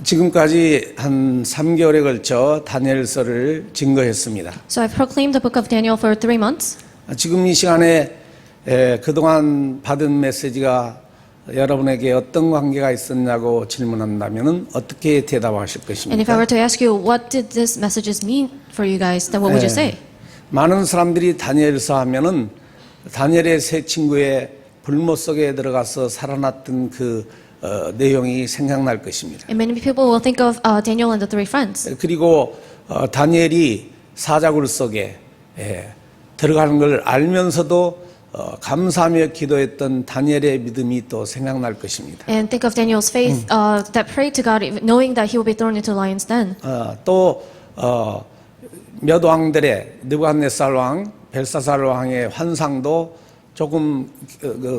지금까지 한 3개월에 걸쳐 다니엘서를 증거했습니다. So I've proclaimed the book of Daniel for 3 months. 지금 이 시간에 그동안 받은 메시지가 여러분에게 어떤 관계가 있었냐고 질문한다면 어떻게 대답하실 And if I 것입니까? were to ask you, what did these messages mean for you guys, then what would you say? 많은 사람들이 다니엘서 하면은 다니엘의 세 친구의 불못 속에 들어가서 살아났던 그 내용이 생각날 것입니다. And many people will think of Daniel and the three friends. 그리고 다니엘이 사자굴 속에 들어가는 걸 알면서도 감사하며 기도했던 다니엘의 믿음이 또 생각날 것입니다. And think of Daniel's faith that prayed to God, knowing that he will be thrown into lion's den. 또 몇 왕들의 느부갓네살 왕, 벨사살 왕의 환상도 조금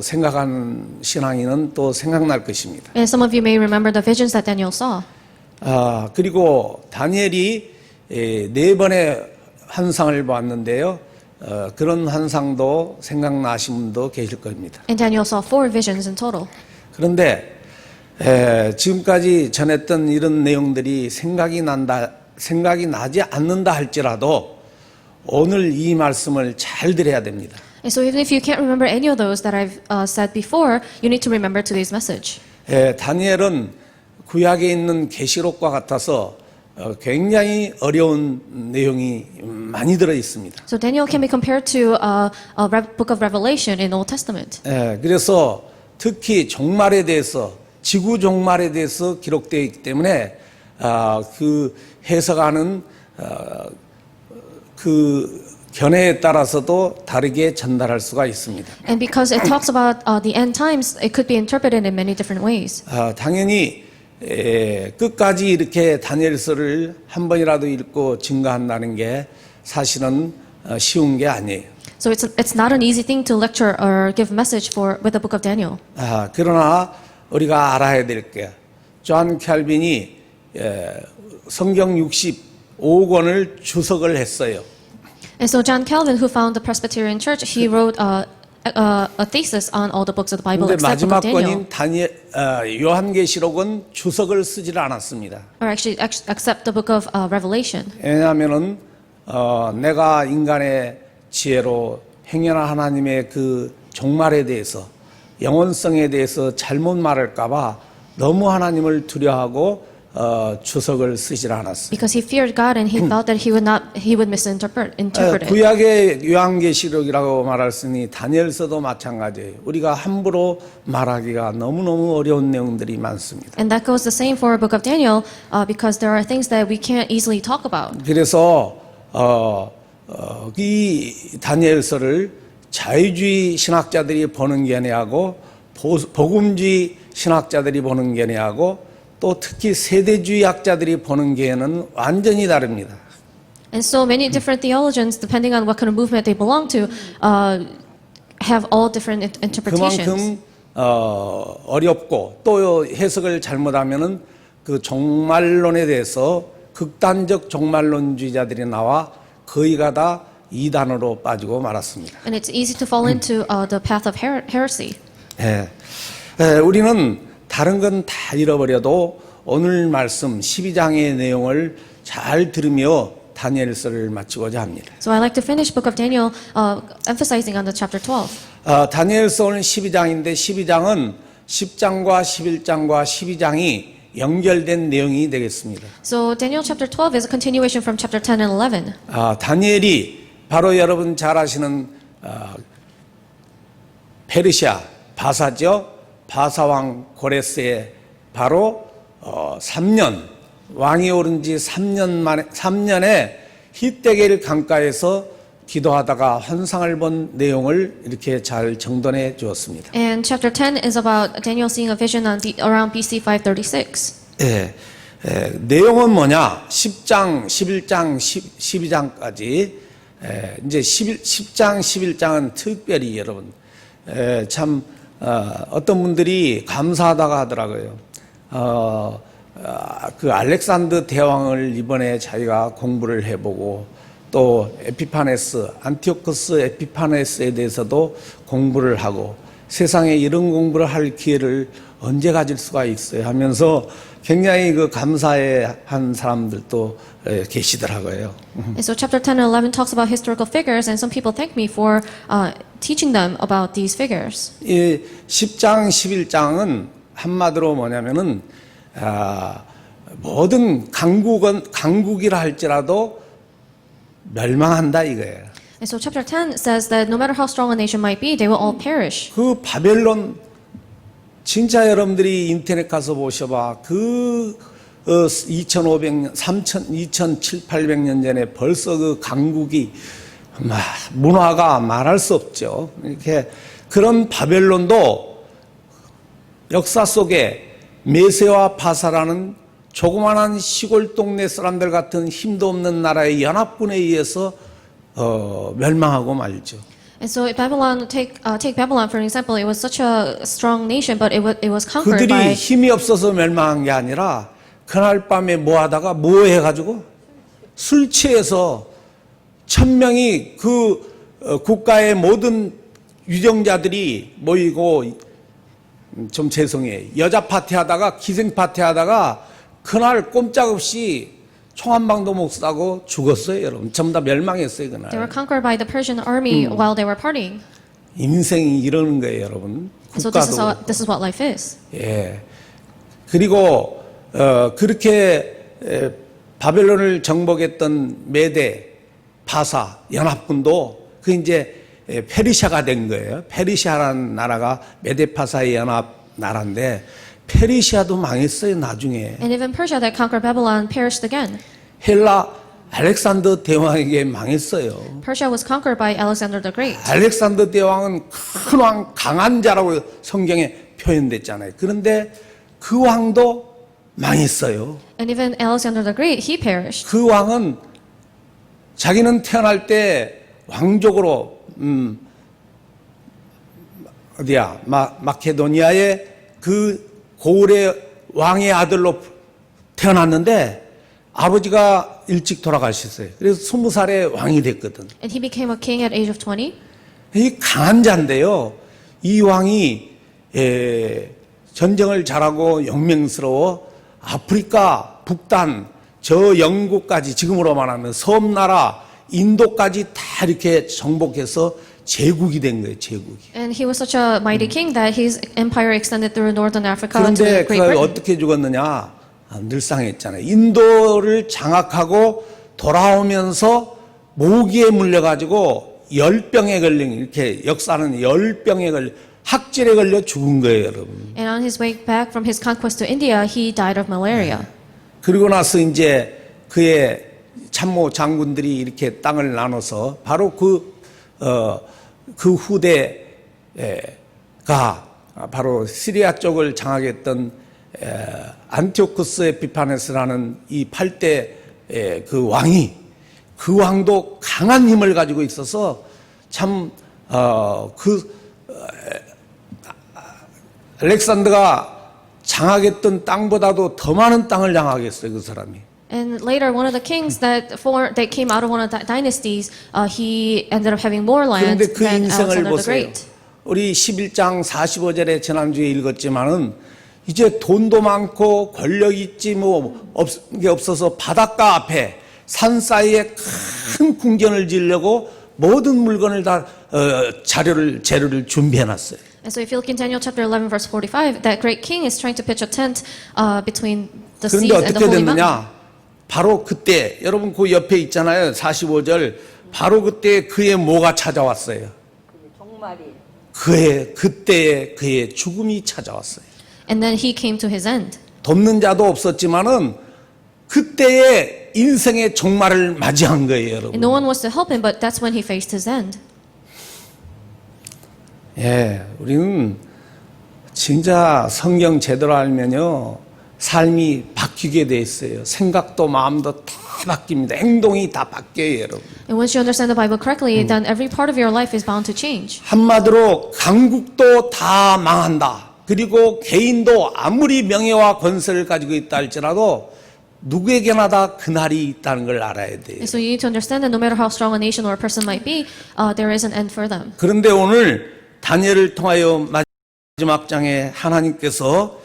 생각하는 신앙인은 또 생각날 것입니다. And some of you may remember the visions that Daniel saw. 그리고 다니엘이 4번의 환상을 봤는데요. 그런 환상도 생각나신 분도 계실 겁니다. And Daniel saw 4 visions in total. 그런데 지금까지 전했던 이런 내용들이 생각이 나지 않는다 할지라도 오늘 이 말씀을 잘 들어야 됩니다. And so even if you can't remember any of those that I've said before, you need to remember today's message. 다니엘은 구약에 있는 계시록과 같아서 굉장히 어려운 내용이 많이 들어 있습니다. So Daniel can be compared to a book of Revelation in the Old Testament. 그래서 특히 종말에 대해서 지구 종말에 대해서 기록되어 있기 때문에 그 해석하는 그 견해에 따라서도 다르게 전달할 수가 있습니다. And because it talks about the end times, it could be interpreted in many different ways. 당연히 끝까지 이렇게 다니엘서를 한 번이라도 읽고 증거한다는 게 사실은 쉬운 게 아니에요. So it's not an easy thing to lecture or give message with the book of Daniel. 그러나 우리가 알아야 될 게 존 캘빈이 성경 65권을 주석을 했어요. And so John Calvin, who found the Presbyterian Church, he wrote a thesis on all the books of the Bible 근데 except the book 마지막 of Daniel. 권인 요한계시록은 주석을 쓰질 않았습니다. Or actually, except the book of Revelation. 왜냐하면은 내가 인간의 지혜로 행여나 하나님의 그 종말에 대해서 영원성에 대해서 잘못 말할까봐 너무 하나님을 두려워하고 주석을 쓰질 않았어요. Because he feared God and he thought that he would misinterpret it. 구약의 요한계시록이라고 말했으니 다니엘서도 마찬가지예요. 우리가 함부로 말하기가 너무너무 어려운 내용들이 많습니다. And that goes the same for the book of Daniel because there are things that we can't easily talk about. 그래서 이 다니엘서를 자유주의 신학자들이 보는 견해하고 복음주의 신학자들이 보는 견해하고 또 특히 세대주의 학자들이 보는 견해는 완전히 다릅니다. And so many different theologians, depending on what kind of movement they belong to, have all different interpretations. 그만큼 어렵고 또 해석을 잘못하면은 그 종말론에 대해서 극단적 종말론주의자들이 나와 거의가 다 이단으로 빠지고 말았습니다. And it's easy to fall into the path of heresy. 우리는 다른 건 다 잃어버려도 오늘 말씀 12장의 내용을 잘 들으며 다니엘서를 마치고자 합니다. So I like to finish book of Daniel emphasizing on the chapter 12. 다니엘서 오늘 12장인데 12장은 10장과 11장과 12장이 연결된 내용이 되겠습니다. So Daniel chapter 12 is a continuation from chapter 10 and 11. 다니엘이 바로 여러분 잘 아시는 페르시아 바사죠. 바사왕 고레스의 바로 3년 왕이 오른 지 3년에 히데겔 강가에서 기도하다가 환상을 본 내용을 이렇게 잘 정돈해 주었습니다. And chapter 10 is about Daniel seeing a vision around BC 536. 내용은 뭐냐? 10장, 11장, 12장까지 이제 10장, 11장은 특별히 여러분 참 어떤 분들이 감사하다고 하더라고요. 그 알렉산더 대왕을 이번에 자기가 공부를 해보고 또 에피파네스, 안티오코스 에피파네스에 대해서도 공부를 하고 세상에 이런 공부를 할 기회를 언제 가질 수가 있어요 하면서 굉장히 그 감사해한 사람들도 계시더라고요. And so chapter 10 and 11 talks about historical figures, and some people thank me for teaching them about these figures. 이 10장, 11장은 한마디로 뭐냐면은 모든 강국이라 할지라도 멸망한다 이거예요. And so chapter 10 says that no matter how strong a nation might be, they will all perish. 그 바벨론 진짜 여러분들이 인터넷 가서 보셔봐. 그 2500년, 2700, 800년 전에 벌써 그 강국이 문화가 말할 수 없죠. 이렇게 그런 바벨론도 역사 속에 메세와 바사라는 조그마한 시골 동네 사람들 같은 힘도 없는 나라의 연합군에 의해서 멸망하고 말죠. And so Babylon, take Babylon for an example. It was such a strong nation, but it was conquered 그들이 by. 힘이 없어서 멸망한 게 아니라 그날 밤에 뭐 하다가 뭐 해가지고 술 취해서 1000명이 그 국가의 모든 유정자들이 모이고 좀 죄송해요. 여자 파티 하다가 기생 파티 하다가 그날 꼼짝없이 총 한 방도 못 쏴고 죽었어요, 여러분. 전부 다 멸망했어요, They were 그날. conquered by the Persian army while they were partying. 인생이 이러는 거예요, 여러분. And so 국가도. this is what life is. 예. 그리고 그렇게 바벨론을 정복했던 메대, 바사 연합군도 그 이제 페르시아가 된 거예요. 페르시아라는 나라가 메대 파사의 연합 나라인데 페르시아도 망했어요, 나중에. And even Persia that conquered Babylon perished again. 헬라 알렉산더 대왕에게 망했어요. Persia was conquered by Alexander the Great. 알렉산더 대왕은 큰 왕, 강한 자라고 성경에 표현됐잖아요. 그런데 그 왕도 망했어요. And even Alexander the Great, he perished. 그 왕은 자기는 태어날 때 왕족으로 마케도니아의 그 고을의 왕의 아들로 태어났는데 아버지가 일찍 돌아가셨어요. 그래서 20살에 왕이 됐거든. And he became a king at age of 20. 이 강한 자인데요. 이 왕이 전쟁을 잘하고 영명스러워 아프리카, 북단, 저 영국까지 지금으로 말하면 섬나라, 인도까지 다 이렇게 정복해서 제국이 된 거예요. 제국이. And he was such a mighty king that his empire extended through northern Africa to 그런데 Great 그가 Britain. 어떻게 죽었느냐? 늘상했잖아요. 인도를 장악하고 돌아오면서 모기에 물려가지고 열병에 걸린 이렇게 역사는 열병에 걸려 학질에 걸려 죽은 거예요, 여러분. And on his way back from his conquest to India, he died of malaria. 그리고 나서 이제 그의 참모 장군들이 이렇게 땅을 나눠서 바로 그 후대가 바로 시리아 쪽을 장악했던 안티오쿠스 에피파네스라는 이 8대 그 왕이 그 왕도 강한 힘을 가지고 있어서 참 알렉산더가 장악했던 땅보다도 더 많은 땅을 장악했어요, 그 사람이. And later, one of the kings that came out of one of the dynasties, he ended up having more land 그런데 그 than 인생을 Alexander the 보세요. Great. 우리 11장 45절에 지난주에 읽었지만은 이제 돈도 많고 권력 있지 뭐 게 없어서 바닷가 앞에 산 사이에 큰 궁전을 지으려고 모든 물건을 다 재료를 준비해 놨어요. And so if you look in Daniel chapter 11 verse 45, that great king is trying to pitch a tent between the seas 그런데 and the 어떻게 holy mountain. 됐느냐? 바로 그때 여러분 그 옆에 있잖아요. 45절. 바로 그때 그의 뭐가 찾아왔어요. 그때에 그의 죽음이 찾아왔어요. And then he came to his end. 돕는 자도 없었지만은 그때의 인생의 종말을 맞이한 거예요, And 여러분. no one was to help him, but that's when he faced his end. 예, 우리는 진짜 성경 제대로 알면요, 삶이 바뀌게 돼 있어요. 생각도 마음도 다 바뀝니다. 행동이 다 바뀌어요, 여러분. And once you understand the Bible correctly, then every part of your life is bound to change. 한마디로 강국도 다 망한다. 그리고 개인도 아무리 명예와 권세를 가지고 있다 할지라도 누구에게나 다 그날이 있다는 걸 알아야 돼요. And so you need to understand that no matter how strong a nation or a person might be, there is an end for them. 그런데 오늘 다니엘을 통하여 마지막 장에 하나님께서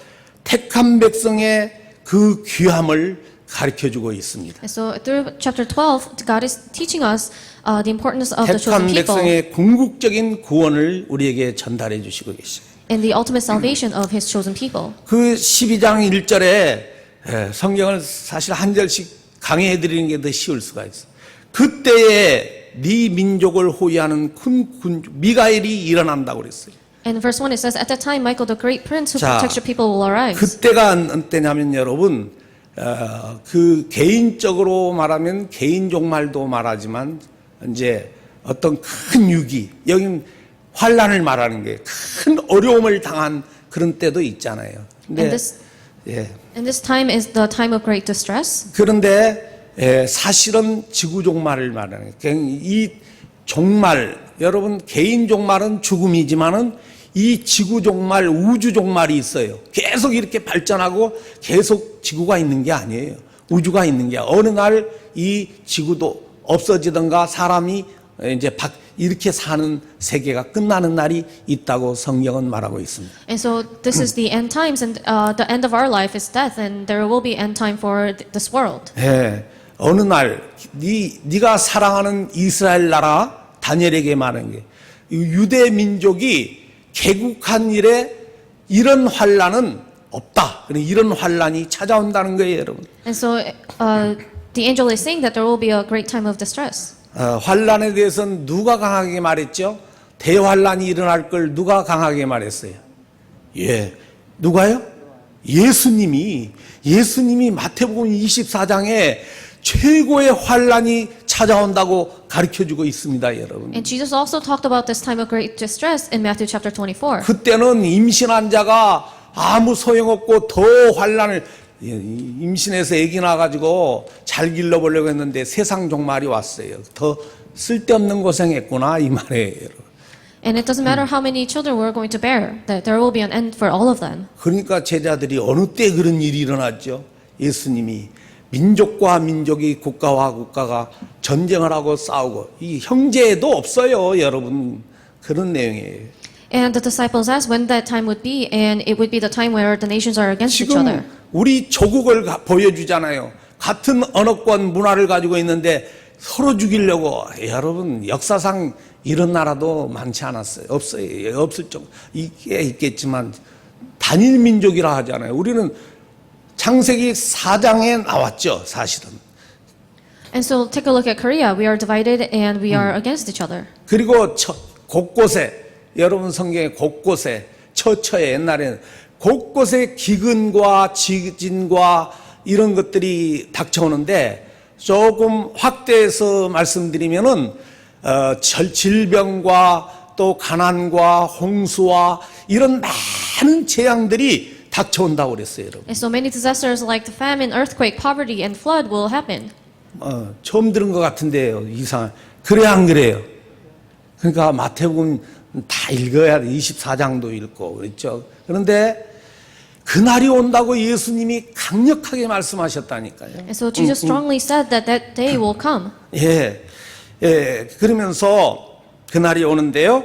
택한 백성의 그 귀함을 가르쳐주고 있습니다. And so through chapter 12, God is teaching us the importance of the chosen 택한 people 백성의 궁극적인 구원을 우리에게 전달해 주시고 계셔요. and the ultimate salvation of His chosen people. 그 12장 1절에 성경을 사실 한 절씩 강해해 드리는 게 더 쉬울 수가 있어. 그때에 네 민족을 호위하는 큰 군주 미가엘이 일어난다고 그랬어요. And verse 1 it says, At that time Michael the great prince who 자, protects your people will arise. 그때가 언제냐면 여러분 그 개인적으로 말하면 개인 종말도 말하지만 이제 어떤 큰 위기 여긴 환란을 말하는 게 큰 어려움을 당한 그런 때도 있잖아요. 근데 예. And this time is the time of great distress. 그런데 사실은 지구 종말을 말하는 거예요. 이 종말 여러분 개인 종말은 죽음이지만은 이 지구 종말, 우주 종말이 있어요. 계속 이렇게 발전하고 계속 지구가 있는 게 아니에요. 우주가 있는 게 어느 날 이 지구도 없어지던가 사람이 이제 이렇게 사는 세계가 끝나는 날이 있다고 성경은 말하고 있습니다. And so this is the end times, and the end of our life is death, and there will be end time for this world. 예, 어느 날 네가 사랑하는 이스라엘 나라 다니엘에게 말하는 게 유대 민족이 개국한 이래 이런 환란은 없다. 이런 환란이 찾아온다는 거예요, 여러분. And so the angel is saying that there will be a great time of distress. 환란에 대해서는 누가 강하게 말했죠? 대환란이 일어날 걸 누가 강하게 말했어요? 예, 누가요? 예수님이 마태복음 24장에 최고의 환란이 찾아온다고 가르쳐주고 있습니다, 여러분. And Jesus also talked about this time of great distress in Matthew chapter 24. 그때는 임신한 자가 아무 소용없고 더 환란을 임신해서 아기 낳아가지고 잘 길러보려고 했는데 세상 종말이 왔어요. 더 쓸데없는 고생했구나 이 말이에요, 여러분. And it doesn't matter how many children we're going to bear, that there will be an end for all of them. 그러니까 제자들이 어느 때 그런 일이 일어났죠? 예수님이 민족과 민족이 국가와 국가가 전쟁을 하고 싸우고 이 형제도 없어요, 여러분. 그런 내용이에요. And the disciples asked when that time would be, and it would be the time where the nations are against each other. 지금 우리 조국을 보여주잖아요. 같은 언어권 문화를 가지고 있는데 서로 죽이려고 여러분 역사상 이런 나라도 많지 않았어요. 없어요. 없을 정도. 이게 있겠지만 단일 민족이라 하잖아요. 우리는 창세기 4장에 나왔죠, 사실은. And so take a look at Korea. We are divided and we are against each other. 그리고 곳곳에 여러분 성경에 곳곳에 처처에 옛날에는 곳곳에 기근과 지진과 이런 것들이 닥쳐오는데 조금 확대해서 말씀드리면은 질병과 또 가난과 홍수와 이런 많은 재앙들이 닥쳐온다고 그랬어요, 여러분. And so many disasters like the famine, earthquake, poverty, and flood will happen. 처음 들은 것 같은데요, 이상. 그래 안 그래요? 그러니까 마태복음 다 읽어야 돼. 24장도 읽고 그렇죠. 그런데 그날이 온다고 예수님이 강력하게 말씀하셨다니까요. And so Jesus strongly said that that day will come. 예, 예. 그러면서 그날이 오는데요.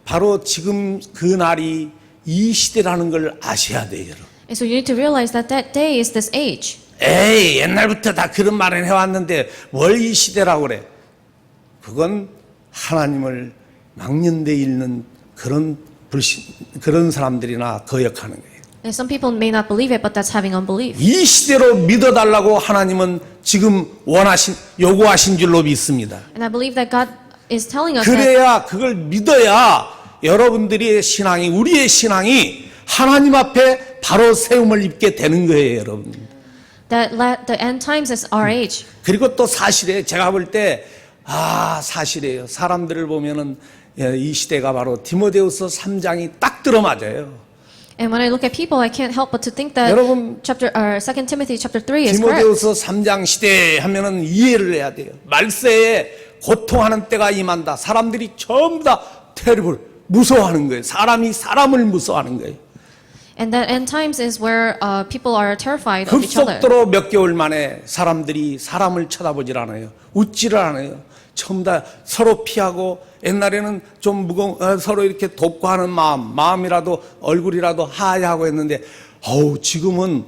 바로 지금 그날이 이 시대라는 걸 아셔야 돼요, 여러분. And so you need to realize that that day is this age. 에이, 옛날부터 다 그런 말을 해왔는데 뭘 이 시대라고 그래? 그건 하나님을 망년대 읽는 그런 사람들이나 거역하는 거예요. And some people may not believe it, but that's having unbelief. 이 시대로 믿어달라고 하나님은 지금 요구하신 줄로 믿습니다. And I believe that God is telling us that, 그래야 그걸 믿어야 여러분들의 신앙이 우리의 신앙이 하나님 앞에 바로 세움을 입게 되는 거예요, 여러분. that the end times is our age. 그리고 또 사실에 제가 볼 때 사실이에요. 사람들을 보면은 이 시대가 바로 디모데후서 3장이 딱 들어맞아요. And when I look at people, I can't help but to think that 여러분, 2 Timothy chapter 3 is correct. 디모데후서 3장 시대 하면은 이해를 해야 돼요. 말세에 고통하는 때가 임한다. 사람들이 전부 다 테러블 무서워하는 거예요. 사람이 사람을 무서워하는 거예요. And that end times is where people are terrified of each other. 급속도로 몇 개월 만에 사람들이 사람을 쳐다보질 않아요. 웃지를 않아요. 전부 다 서로 피하고 옛날에는 좀 서로 이렇게 돕고 하는 마음이라도 얼굴이라도 하야하고 했는데 지금은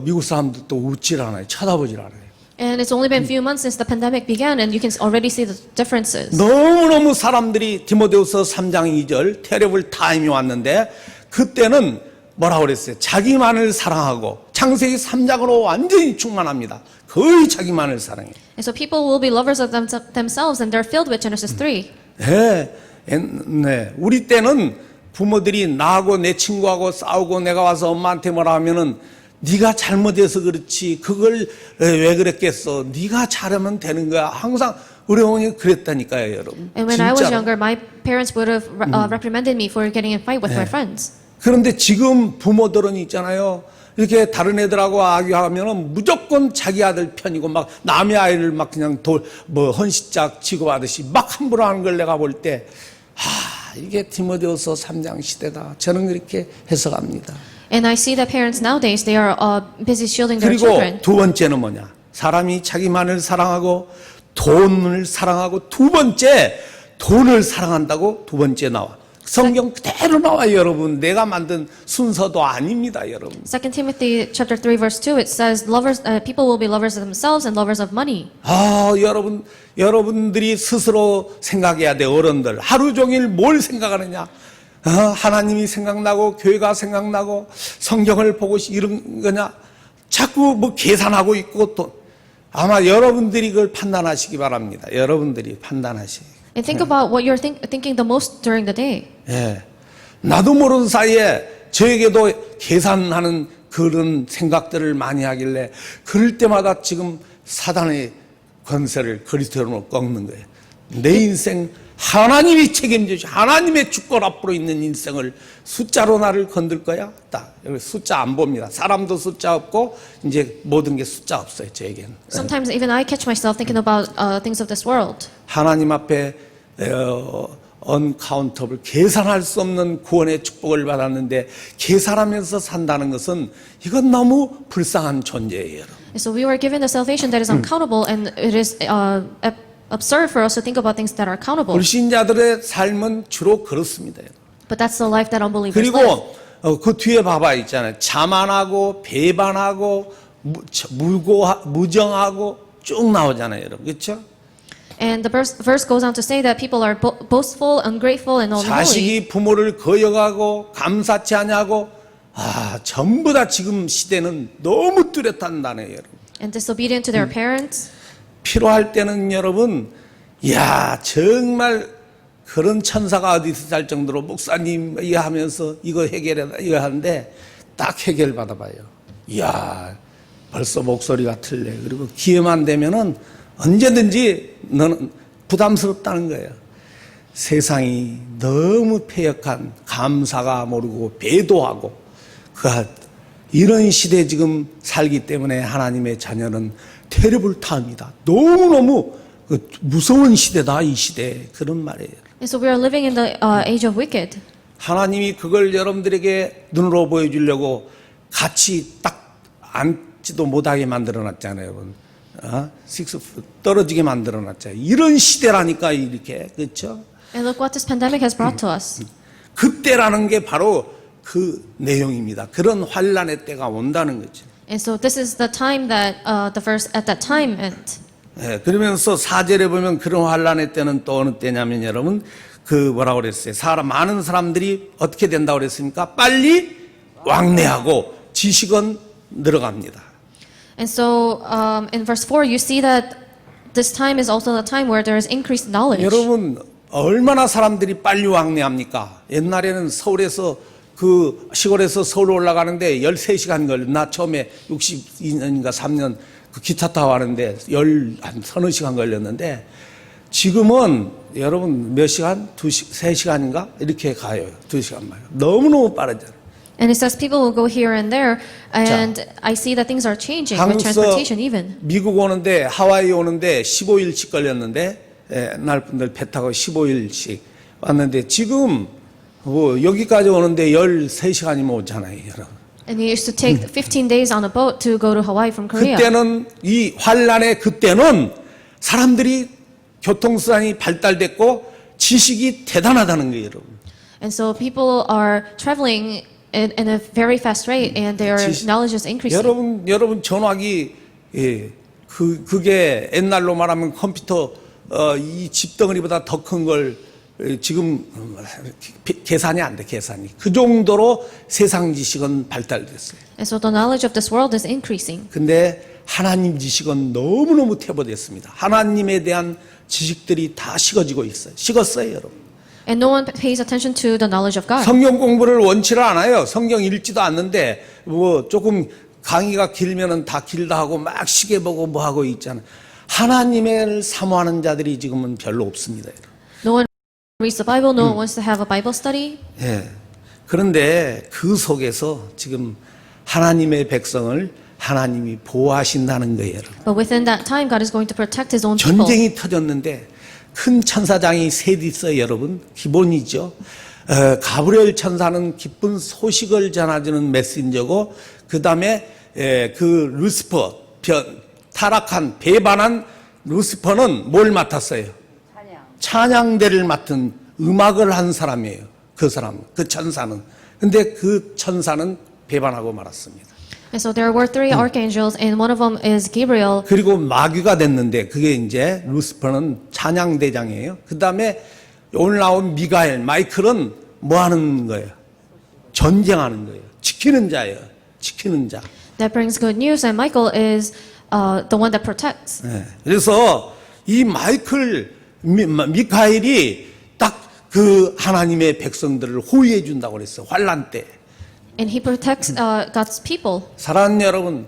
미국 사람들도 웃질 않아요. 쳐다보질 않아요. And it's only been a few months since the pandemic began, and you can already see the differences. 너무너무 사람들이 디모데후서 3장 2절 테레블 타임이 왔는데 그때는 뭐라고 그랬어요? 자기만을 사랑하고 창세기 3장으로 완전히 충만합니다. 거의 자기만을 사랑해요. And so people will be lovers of themselves, and they're filled with Genesis 3. 네. 우리 때는 부모들이 나하고 내 친구하고 싸우고 내가 와서 엄마한테 뭐라 하면은 네가 잘못해서 그렇지 그걸 왜 그랬겠어? 네가 잘하면 되는 거야. 항상 우리 어머니 그랬다니까요, 여러분. And when I was younger, my parents would have reprimanded me for getting in a fight with my friends. 그런데 지금 부모들은 있잖아요. 이렇게 다른 애들하고 악유하면은 무조건 자기 아들 편이고 막 남의 아이를 막 그냥 헌시짝 취급하듯이 막 함부로 하는 걸 내가 볼 때 이게 디모데후서 3장 시대다. 저는 그렇게 해석합니다. And I see that parents nowadays, they are busy shielding their 그리고 children. 두 번째는 뭐냐? 사람이 자기만을 사랑하고 돈을 사랑하고 두 번째 돈을 사랑한다고 두 번째 나와. 성경 그대로 나와요, 여러분. 내가 만든 순서도 아닙니다, 여러분. 2 Timothy chapter 3 verse 2, it says, people will be lovers of themselves and lovers of money. 여러분들이 스스로 생각해야 돼, 어른들. 하루 종일 뭘 생각하느냐? 하나님이 생각나고 교회가 생각나고 성경을 보고 이런 거냐? 자꾸 계산하고 있고 또 아마 여러분들이 그걸 판단하시기 바랍니다. 여러분들이 판단하시기. And think about what you're thinking the most during the day. 예. 나도 모르는 사이에 저에게도 계산하는 그런 생각들을 많이 하길래 그럴 때마다 지금 사단의 권세를 그리스도로 꺾는 거예요. 내 인생 하나님이 책임지시 하나님의 주권 앞으로 있는 인생을 숫자로 나를 건들 거야? 딱 여기 숫자 안 봅니다. 사람도 숫자 없고 이제 모든 게 숫자 없어요. 저에게는. Sometimes even I catch myself thinking about things of this world. 하나님 앞에 언카운터블 계산할 수 없는 구원의 축복을 받았는데 계산하면서 산다는 것은 이건 너무 불쌍한 존재예요. And so we were given the salvation that is uncountable, and it is absurd for us to think about things that are countable. 불신자들의 삶은 주로 그렇습니다. But that's the life that unbelievers live. 그리고 그 뒤에 봐봐 있잖아요. 자만하고 배반하고 무정하고 쭉 나오잖아요, 여러분. 그렇죠? And the verse goes on to say that people are boastful, ungrateful, and unholy. 자식이 부모를 거역하고 감사치 않냐고 전부 다 지금 시대는 너무 뚜렷한다네요, 여러분. And disobedient to their parents. 필요할 때는 여러분, 정말 그런 천사가 어디 있을 정도로 목사님 이거 하면서 이거 해결해 이거 하는데 딱 해결 받아봐요. 벌써 목소리가 틀려. 그리고 기회만 되면은 언제든지 너는 부담스럽다는 거예요. 세상이 너무 패역한 감사가 모르고 배도하고 이런 시대에 지금 살기 때문에 하나님의 자녀는 테러블 타임이다. 너무너무 무서운 시대다, 이 시대. 그런 말이에요. And so we are living in the age of wicked. 하나님이 그걸 여러분들에게 눈으로 보여주려고 같이 딱 앉지도 못하게 만들어놨잖아요, 여러분. 6풋 떨어지게 만들어놨잖아요. 이런 시대라니까 이렇게, 그렇죠? And look what this pandemic has brought to us. 그때라는 게 바로 그 내용입니다. 그런 환란의 때가 온다는 거죠. And so this is the time that the verse at that time meant. 네, 그러면서 4절에 보면 그런 환란의 때는 또 어느 때냐면 여러분 뭐라고 그랬어요? 많은 사람들이 어떻게 된다고 그랬습니까? 빨리 왕래하고 지식은 늘어갑니다. And so in verse 4 you see that this time is also the time where there is increased knowledge. 여러분 얼마나 사람들이 빨리 왕래합니까? 옛날에는 서울에서 시골에서 서울 올라가는데 13시간 걸렸나? 처음에 62년인가 3년 기차 타고 가는데 한 서너 시간 걸렸는데 지금은 여러분 몇 시간? 3시간인가? 이렇게 가요. 2시간 말고. 너무너무 빠르잖아요. And it says people will go here and there, and I see that things are changing with transportation even. 미국 오는데 하와이 오는데 15일씩 걸렸는데 옛날 분들 배 타고 15일씩 왔는데 지금 여기까지 오는데 13시간이면 오잖아요, 여러분. And you used to take 15 days on a boat to go to Hawaii from Korea. 그때는 이 환란의 그때는 사람들이 교통수단이 발달됐고 지식이 대단하다는 거예요, 여러분. And so people are traveling in a very fast rate, and their knowledge is increasing. 여러분 전화기, 예, 그게 옛날로 말하면 컴퓨터, 이 집덩어리보다 더 큰 걸 지금 계산이 안 돼, 계산이. 그 정도로 세상 지식은 발달됐어요. And so the knowledge of this world is increasing. 근데 하나님 지식은 너무너무 퇴보됐습니다. 하나님에 대한 지식들이 다 식어지고 있어요. 식었어요, 여러분. And no one pays attention to the knowledge of God. 성경 공부를 원치를 않아요. 성경 읽지도 않는데 뭐 조금 강의가 길면은 다 길다 하고 막 시계 보고 뭐 하고 있잖아요. 하나님을 사모하는 자들이 지금은 별로 없습니다, 여러분. No one reads the Bible. No one wants to have a Bible study. 예. 그런데 그 속에서 지금 하나님의 백성을 하나님이 보호하신다는 거예요, 여러분. But within that time, God is going to protect His own people. 전쟁이 터졌는데 큰 천사장이 셋 있어요, 여러분. 기본이죠. 가브리엘 천사는 기쁜 소식을 전해주는 메신저고, 그 다음에 그 루시퍼, 타락한 배반한 루시퍼는 뭘 맡았어요? 찬양대를 맡은 음악을 한 사람이에요. 그 사람, 그 천사는. 근데 그 천사는 배반하고 말았습니다. And so there were three archangels, and one of them is Gabriel. 그리고 마귀가 됐는데 그게 이제 루시퍼는 찬양대장이에요. 그 다음에 오늘 나온 미가엘, 마이클은 뭐 하는 거예요? 전쟁하는 거예요. 지키는 자예요. 지키는 자. That brings good news, and Michael is the one that protects. 네. 그래서 이 미카엘이 딱 그 하나님의 백성들을 호위해 준다고 그랬어요. 환란 때. And he protects God's people. 사랑하는 여러분,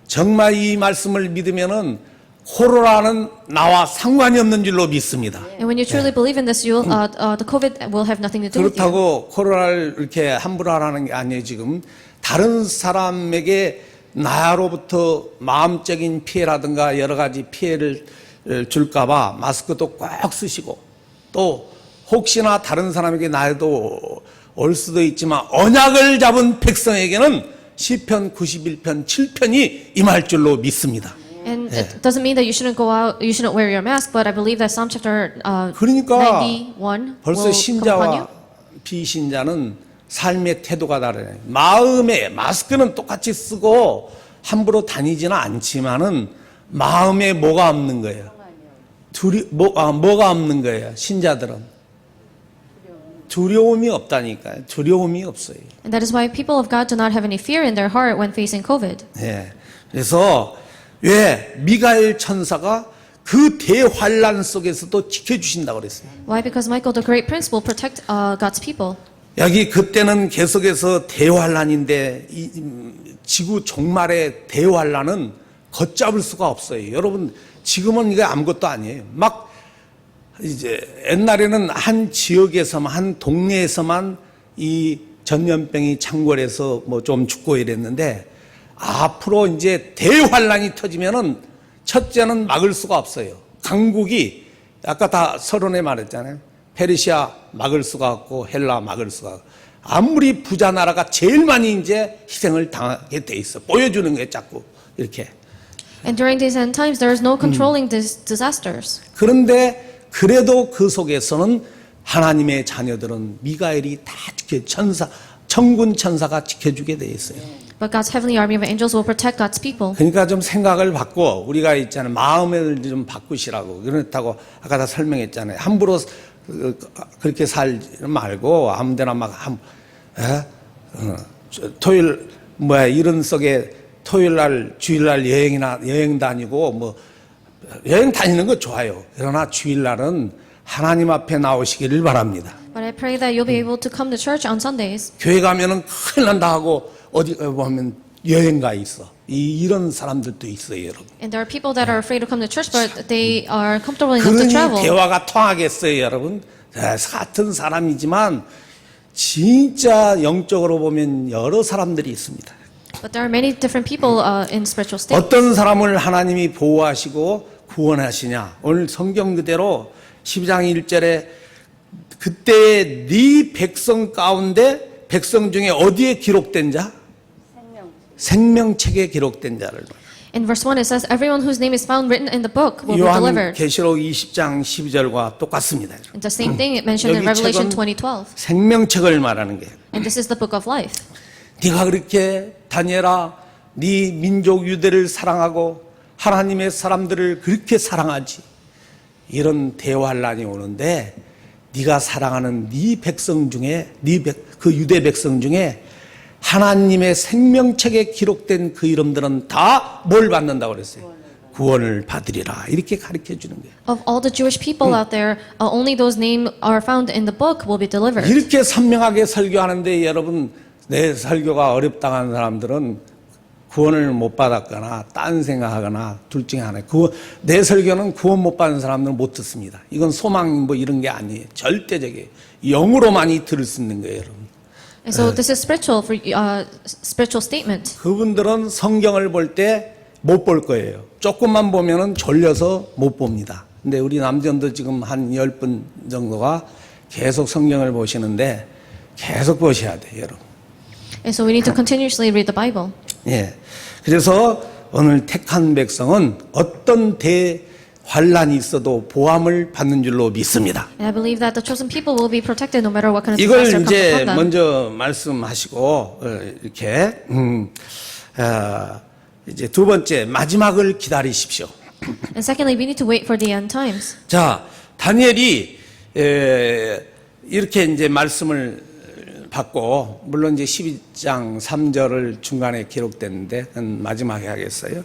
정말 이 말씀을 믿으면은 코로나는 나와 상관이 없는 줄로 믿습니다. And when you truly believe in this, you'll the COVID will have nothing to do with you. 그렇다고 코로나를 이렇게 함부로 하라는 게 아니에요. 지금 다른 사람에게 나로부터 마음적인 피해라든가 여러 가지 피해를 줄까봐 마스크도 꼭 쓰시고, 또 혹시나 다른 사람에게 나에도 올 수도 있지만 언약을 잡은 백성에게는 시편 91편 7편이 임할 줄로 믿습니다. And it doesn't mean that you shouldn't go out, you shouldn't wear your mask, but I believe that Psalm chapter 그러니까 91 벌써 will come upon you. 신자와 비신자는 삶의 태도가 다르네. 마음에 마스크는 똑같이 쓰고 함부로 다니지는 않지만은 마음에 뭐가 없는 거예요? 뭐가 없는 거예요? 신자들은 두려움이 없다니까요. 두려움이 없어요. And that is why people of God do not have any fear in their heart when facing COVID. 예. 그래서 왜 미가엘 천사가 그 대환란 속에서도 지켜주신다고 그랬어요. Why? Because Michael, the great prince, will protect God's people. 여기 그때는 계속해서 대환란인데 이 지구 종말의 대환란은 걷잡을 수가 없어요. 여러분 지금은 이게 아무것도 아니에요. 막 이제 옛날에는 한 지역에서만 한 동네에서만 이 전염병이 창궐해서 뭐 좀 죽고 이랬는데 앞으로 이제 대환란이 터지면은 첫째는 막을 수가 없어요. 강국이 아까 다 서론에 말했잖아요. 페르시아 막을 수가 없고 헬라 막을 수가 없고 아무리 부자 나라가 제일 많이 이제 희생을 당하게 돼 있어. 보여주는 거예요, 자꾸 이렇게. And during these end times, there is no controlling these disasters. 그런데 그래도 그 속에서는 하나님의 자녀들은 미가엘이 다 천군 천사가 지켜주게 돼 있어요. But God's heavenly army of angels will protect God's people. 그러니까 좀 생각을 바꿔. 우리가 있잖아요. 마음을 좀 바꾸시라고. 그렇다고 아까 다 설명했잖아요. 함부로 그렇게 살지 말고 아무데나 토요일 이런 속에 토요일 날 주일 날 여행 다니고 뭐 여행 다니는 거 좋아요. 그러나 주일 날은 하나님 앞에 나오시기를 바랍니다. But I pray that you'll be able to come to church on Sundays. 교회 가면은 큰일 난다 하고 어디 보면 여행 가 있어. 이런 사람들도 있어요, 여러분. And there are people that are afraid to come to church, but they are comfortable enough to 그러니 travel. 대화가 통하겠어요, 여러분. 같은 사람이지만 진짜 영적으로 보면 여러 사람들이 있습니다. But there are many different people in spiritual state. 어떤 사람을 하나님이 보호하시고 구원하시냐. 오늘 성경 그대로 12장 1절에 그때의 네 백성 가운데 백성 중에 어디에 기록된 자? 생명책에 기록된 자를. In verse 1 it says, everyone whose name is found written in the book will be delivered. 요한계시록 20장 12절과 똑같습니다. And the same thing mentioned in 여기 Revelation 책은 20:12. 생명책을 말하는 거예요. And this is the book of life. 네가 그렇게 다니엘아 네 민족 유대를 사랑하고 하나님의 사람들을 그렇게 사랑하지. 이런 대환란이 오는데 네가 사랑하는 네 백성 중에 그 유대 백성 중에 하나님의 생명책에 기록된 그 이름들은 다 뭘 받는다고 그랬어요? 구원을 받으리라. 이렇게 가르쳐 주는 거예요. Of all the Jewish people out there, only those names are found in the book will be delivered. 이렇게 선명하게 설교하는데 여러분 내 설교가 어렵다는 사람들은 구원을 못 받았거나 딴 생각하거나 둘 중에 하나. 내 설교는 구원 못 받은 사람들은 못 듣습니다. 이건 소망 뭐 이런 게 아니에요. 절대적이에요. 영으로만이 들을 수 있는 거예요, 여러분. And so this is spiritual statement. 그분들은 성경을 볼 때 못 볼 거예요. 조금만 보면은 졸려서 못 봅니다. 근데 우리 남전도 지금 한 10분 정도가 계속 성경을 보시는데 계속 보셔야 돼요, 여러분. And so we need to continuously read the Bible. 예. 그래서 오늘 택한 백성은 어떤 대환란이 있어도 보함을 받는 줄로 믿습니다. And I believe that the chosen people will be protected no matter what kind of 이걸 disaster comes 이제 upon them. 먼저 말씀하시고 이렇게 이제 두 번째 마지막을 기다리십시오. And secondly, we need to wait for the end times. 자, 다니엘이 이렇게 이제 말씀을 받고 물론 이제 12장 3절을 중간에 기록됐는데 그건 마지막에 하겠어요.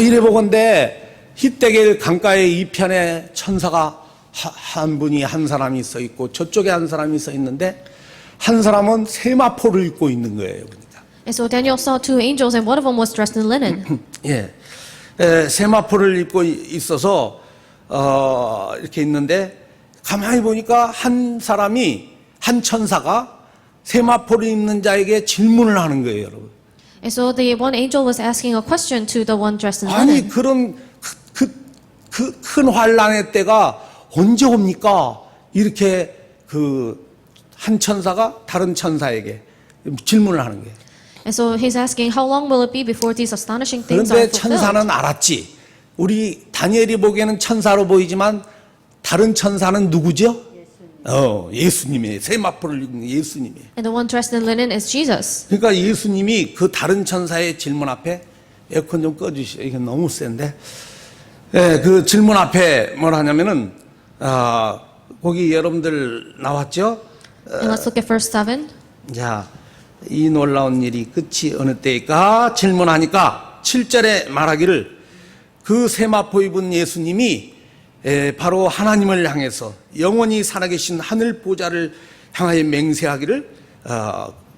이래 보건대 히데겔 강가의 이편에 천사가 한 분이 한 사람이 서 있고 저쪽에 한 사람이 서 있는데 한 사람은 세마포를 입고 있는 거예요. 보니까. And so Daniel saw two angels, and one of them was dressed in linen. 예, 세마포를 입고 있어서 이렇게 있는데 가만히 보니까 한 사람이 한 천사가 세마포를 입는 자에게 질문을 하는 거예요, 여러분. And so the one angel was asking a question to the one dressed in 아니 linen. 그런 큰 환란의 때가 언제 옵니까? 이렇게 그 한 천사가 다른 천사에게 질문을 하는 거예요. And so he's asking, how long will it be before these astonishing things 그런데 are fulfilled? 천사는 알았지. 우리 다니엘이 보기에는 천사로 보이지만 다른 천사는 누구죠? 예수님이에요. 세마포를 입는 예수님이에요. And the one dressed in linen is Jesus. 그러니까 예수님이 그 다른 천사의 질문 앞에 에어컨 좀 꺼주시죠. 이게 너무 센데. 그 질문 앞에 뭘 하냐면은 거기 여러분들 나왔죠? And let's look at verse 7. 자, 이 놀라운 일이 끝이 어느 때일까 질문하니까 7절에 말하기를 그 세마포 입은 예수님이 바로 하나님을 향해서 영원히 살아계신 하늘 보좌를 향하여 맹세하기를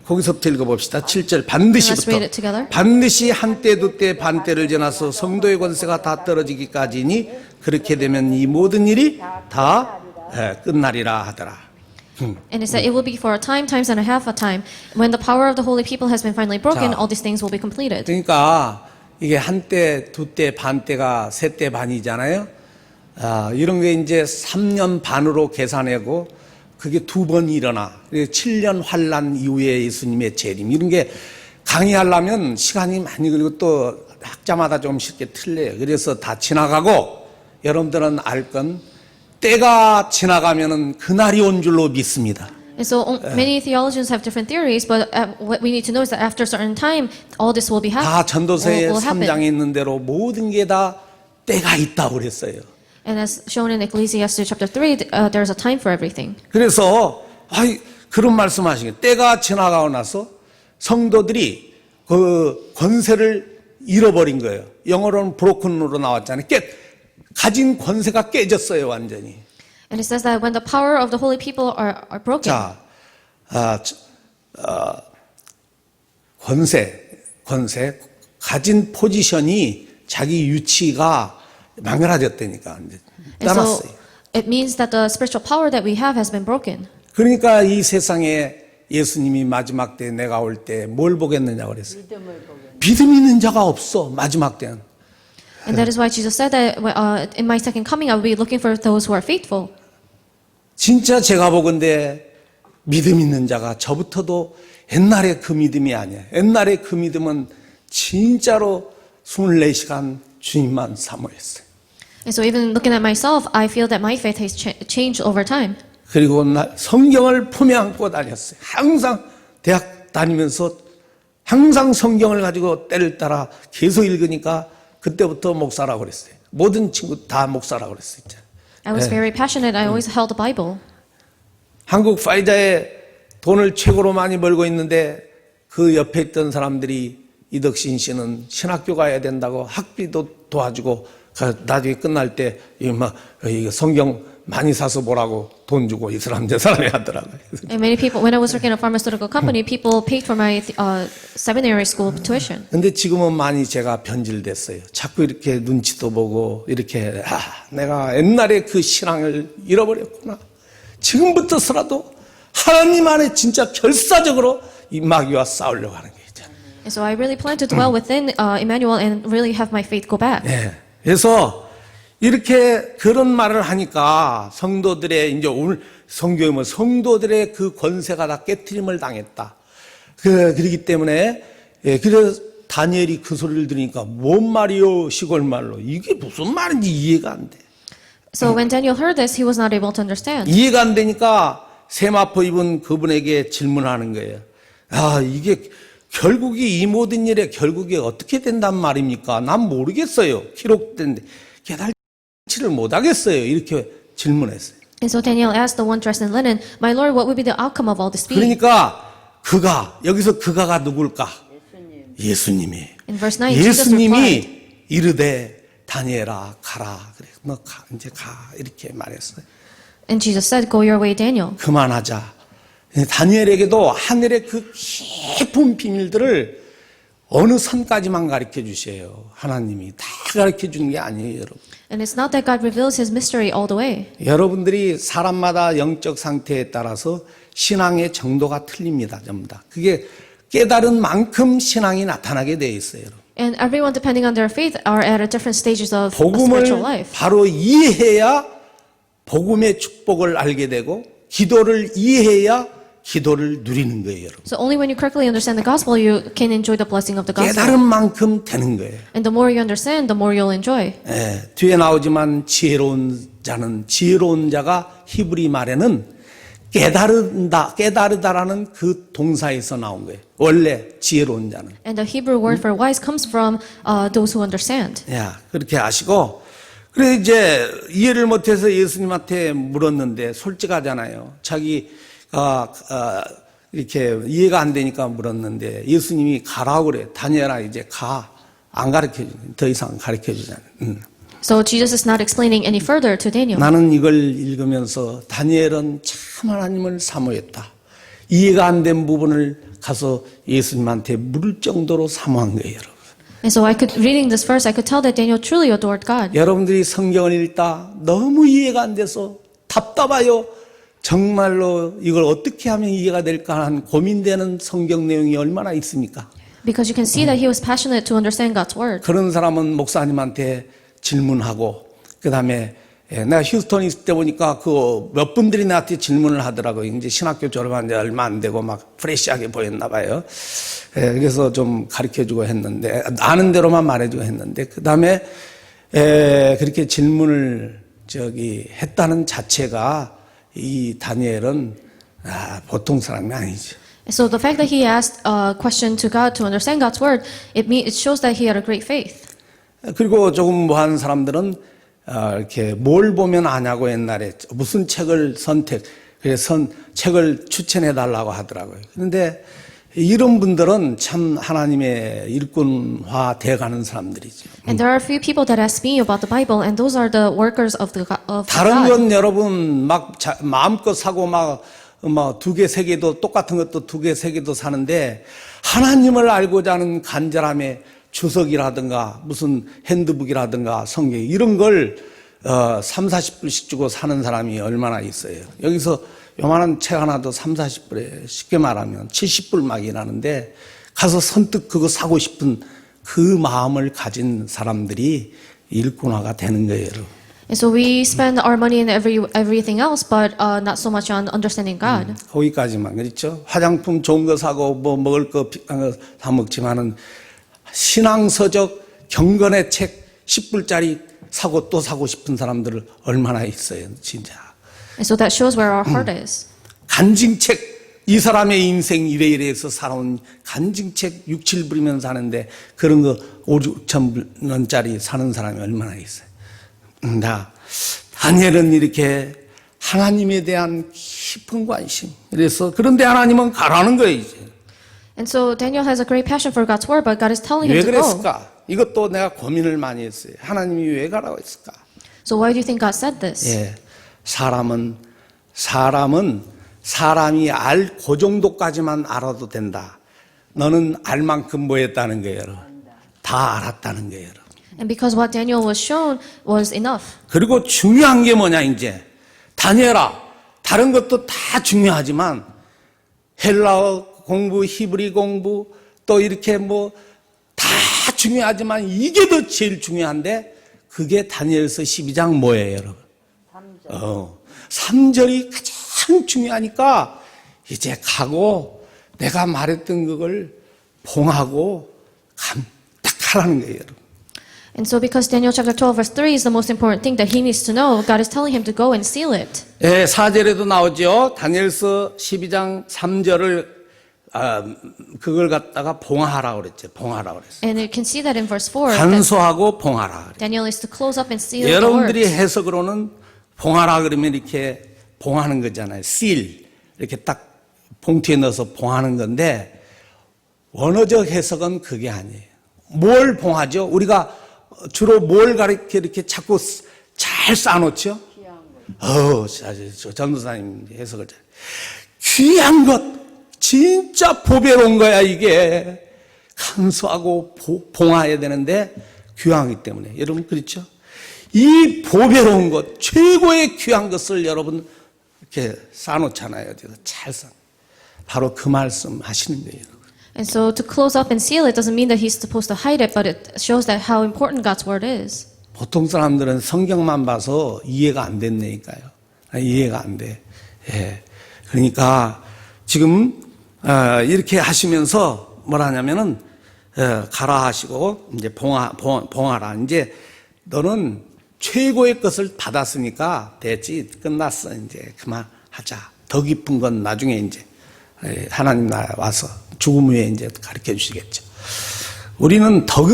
거기서부터 읽어봅시다. 7절 반드시부터 Let's read it together. 반드시 한때 두때 반때를 지나서 성도의 권세가 다 떨어지기까지니 그렇게 되면 이 모든 일이 다 끝나리라 하더라. And it said it will be for a time, times and a half a time. When the power of the holy people has been finally broken, 자. all these things will be completed. 그러니까 이게 한때, 두때, 반때가 세때 반이잖아요. 이런 게 이제 3년 반으로 계산하고 그게 두 번 일어나. 7년 환란 이후에 예수님의 재림. 이런 게 강의하려면 시간이 많이 걸리고 또 학자마다 좀 쉽게 틀려요. 그래서 다 지나가고 여러분들은 알 건 때가 지나가면은 그날이 온 줄로 믿습니다. And so many theologians have different theories, but what we need to know is that after a certain time, all this will be 다 전도서의 will 3장에 happen. 있는 대로 모든 게 다 때가 있다고 그랬어요. And as shown in Ecclesiastes chapter 3, there's a time for everything. 그래서 그런 말씀하시게 때가 지나가고 나서 성도들이 그 권세를 잃어버린 거예요. 영어로는 broken으로 나왔잖아요. 가진 권세가 깨졌어요, 완전히. And it says that when the power of the holy people are broken, 자, 권세, 가진 포지션이 자기 위치가 망가졌다니까 이제 and so 떠났어요. it means that the spiritual power that we have has been broken. 그러니까 이 세상에 예수님이 마지막 때 내가 올 때 뭘 보겠느냐고 그랬어요. 믿음 있는 자가 없어, 마지막 때는. And that is why Jesus said that in my second coming, I will be looking for those who are faithful. 진짜 제가 보건대 믿음 있는 자가 저부터도 옛날에 그 믿음이 아니야. 옛날에 그 믿음은 진짜로 24시간 주님만 사모했어요. And so even looking at myself, I feel that my faith has changed over time. 그리고 성경을 품에 안고 다녔어요. 항상 대학 다니면서 항상 성경을 가지고 때를 따라 계속 읽으니까 그때부터 목사라고 그랬어요. 모든 친구 다 목사라고 그랬어요. I was very passionate. I always held the Bible. 한국 파이자에 돈을 최고로 많이 벌고 있는데 그 옆에 있던 사람들이 이덕신 씨는 신학교 가야 된다고 학비도 도와주고 나중에 끝날 때 이거 성경 많이 사서 보라고 돈 주고 이 사람이 하더라고요. And many people, when I was working at a pharmaceutical company, people paid for my seminary school tuition. 근데 지금은 많이 제가 변질됐어요. 자꾸 이렇게 눈치도 보고 이렇게 내가 옛날에 그 신앙을 잃어버렸구나. 지금부터서라도 하나님 안에 진짜 결사적으로 이 마귀와 싸우려고 하는 거예요. And so I really plan to dwell within Emmanuel and really have my faith go back. 네. 그래서 이렇게 그런 말을 하니까 성도들의 이제 오늘 성경에 뭐 성도들의 그 권세가 다 깨트림을 당했다. 그러기 때문에 그래서 다니엘이 그 소리를 들으니까 뭔 말이요 시골 말로 이게 무슨 말인지 이해가 안 돼. So when Daniel heard this, he was not able to understand. 이해가 안 되니까 세마포 입은 그분에게 질문하는 거예요. 이게 결국이 이 모든 일에 결국이 어떻게 된단 말입니까? 난 모르겠어요. 기록된데 깨달지를 못하겠어요. 이렇게 질문했어요. And so Daniel asked the one dressed in linen, "My Lord, what would be the outcome of all this being?" 그러니까 여기서 그가가 누굴까? 예수님이. In verse 9, Jesus replied, 예수님이 이르되 다니엘아 가라. 그래. 너 이제 가 이렇게 말했어요. and Jesus said, "Go your way, Daniel." 그만하자. 다니엘에게도 하늘의 그 깊은 비밀들을 어느 선까지만 가르쳐 주세요. 하나님이 다 가르쳐 주는 게 아니에요, 여러분. And it's not that God reveals His mystery all the way. 여러분들이 사람마다 영적 상태에 따라서 신앙의 정도가 틀립니다, 전부 다. 그게 깨달은 만큼 신앙이 나타나게 돼 있어요, 여러분. And everyone, depending on their faith, are at different stages of 복음을 spiritual life. 바로 이해해야 복음의 축복을 알게 되고 기도를 이해해야 기도를 누리는 거예요, 여러분. So only when you correctly understand the gospel, you can enjoy the blessing of the gospel. 깨달은 만큼 되는 거예요. And the more you understand, the more you'll enjoy. 뒤에 나오지만 지혜로운 자가 히브리 말에는 깨달으다라는 그 동사에서 나온 거예요. 원래 지혜로운 자는. And the Hebrew word for wise comes from those who understand. 그렇게 아시고, 그래 이제 이해를 못해서 예수님한테 물었는데 솔직하잖아요. 자기가 이렇게 이해가 안 되니까 물었는데 예수님이 가라고 그래. 다니엘아 이제 가. 안 가르쳐 주. 더 이상 가르쳐 주잖아요. So Jesus is not explaining any further to Daniel. 나는 이걸 읽으면서 다니엘은 참 하나님을 사모했다. 이해가 안 된 부분을 가서 예수님한테 물을 정도로 사모한 거예요, 여러분. And so reading this verse, I could tell that Daniel truly adored God. 여러분들이 성경을 읽다 너무 이해가 안 돼서 답답해요. 정말로 이걸 어떻게 하면 이해가 될까 하는 고민되는 성경 내용이 얼마나 있습니까? Because you can see that he was passionate to understand God's word. 그런 사람은 목사님한테 질문하고 그다음에 내가 휴스턴에 있을 때 보니까 그 몇 분들이 나한테 질문을 하더라고요. 이제 신학교 졸업한 지 얼마 안 되고 막 프레시하게 보였나 봐요. 그래서 좀 가르쳐주고 했는데 아는 대로만 말해주고 했는데 그다음에 그렇게 질문을 했다는 자체가 이 다니엘은 보통 사람이 아니죠. So the fact that he asked a question to God to understand God's word, it shows that he had a great faith. 그리고 조금 뭐한 사람들은 이렇게 뭘 보면 아냐고 옛날에 무슨 책을 그래서 책을 추천해 달라고 하더라고요. 그런데 이런 분들은 참 하나님의 일꾼화 돼가는 사람들이죠. And there are a few people that ask me about the Bible, and those are the workers of 다른 God. 건 여러분 막 마음껏 사고 막 두 개, 세 개도 똑같은 것도 두 개, 세 개도 사는데 하나님을 알고자 하는 간절함에 주석이라든가 무슨 핸드북이라든가 성경 이런 걸 30-40불씩 주고 사는 사람이 얼마나 있어요. 여기서 요만한 책 하나도 30-40불에 쉽게 말하면 70불 막이라는데 가서 선뜻 그거 사고 싶은 그 마음을 가진 사람들이 일꾼화가 되는 거예요, 여러분. And so we spend our money in everything else, but not so much on understanding God. 거기까지만 그렇죠. 화장품 좋은 거 사고 뭐 먹을 거 비싼 거 사 먹지만은 신앙서적 경건의 책 10불짜리 사고 또 사고 싶은 사람들 얼마나 있어요, 진짜. And so that shows where our heart is. 간증책, 이 사람의 인생 이래이래해서 살아온 간증책 6, 7불이면 사는데 그런 거 5, 6천 원짜리 사는 사람이 얼마나 있어요. 다니엘은 이렇게 하나님에 대한 깊은 관심. 그래서 그런데 하나님은 가라는 거예요, 이제. And so Daniel has a great passion for God's word, but God is telling him 왜 to go. 그랬을까? 이것도 내가 고민을 많이 했어요. 하나님이 왜 가라고 했을까? So why do you think God said this? 예, 사람이 알 그 정도까지만 알아도 된다. 너는 알 만큼 뭐 했다는 거예요, 여러분. 다 알았다는 거예요, 여러분. And because what Daniel was shown was enough. 그리고 중요한 게 뭐냐, 이제. 다니엘아, 다른 것도 다 중요하지만 헬라어 공부, 히브리 공부, 또 이렇게 뭐 다 중요하지만 이게 더 제일 중요한데 그게 다니엘서 12장 뭐예요, 여러분? 3절이 가장 중요하니까 이제 가고 내가 말했던 그걸 봉하고 딱 하라는 거예요, 여러분. And so because Daniel chapter 12 verse 3 is the most important thing that he needs to know, God is telling him to go and seal it. 예, 4절에도 나오죠. 다니엘서 12장 3절을 그걸 갖다가 봉하라고 그랬죠. 봉하라고 그랬어요. And you can see that in verse 4. that 간수하고 봉하라. Daniel is to close up and seal the 여러분들이 words. 해석으로는 봉하라 그러면 이렇게 봉하는 거잖아요. seal. 이렇게 딱 봉투에 넣어서 봉하는 건데 원어적 해석은 그게 아니에요. 뭘 봉하죠? 우리가 주로 뭘 가르쳐 이렇게 자꾸 잘 쌓아놓죠? 저 전도사님 해석을 잘. 귀한 것. 진짜 보배로운 거야, 이게. 간수하고 봉하야 되는데 귀하기 때문에. 여러분, 그렇죠? 이 보배로운 것, 최고의 귀한 것을 여러분 이렇게 쌓아놓잖아요. 어디서 잘 쌓아. 바로 그 말씀 하시는 거예요, 여러분. And so to close up and seal it doesn't mean that he's supposed to hide it, but it shows that how important God's word is. 보통 사람들은 성경만 봐서 이해가 안 됐네니까요. 이해가 안 돼. 예. 그러니까 지금 이렇게 하시면서 뭐라 하냐면은 가라 하시고 이제 봉하라. 이제 너는 최고의 것을 받았으니까 됐지, 끝났어, 이제 그만하자. 더 깊은 건 나중에 이제 하나님 나라 와서 죽음 후에 이제 가르쳐 주시겠죠. 우리는 더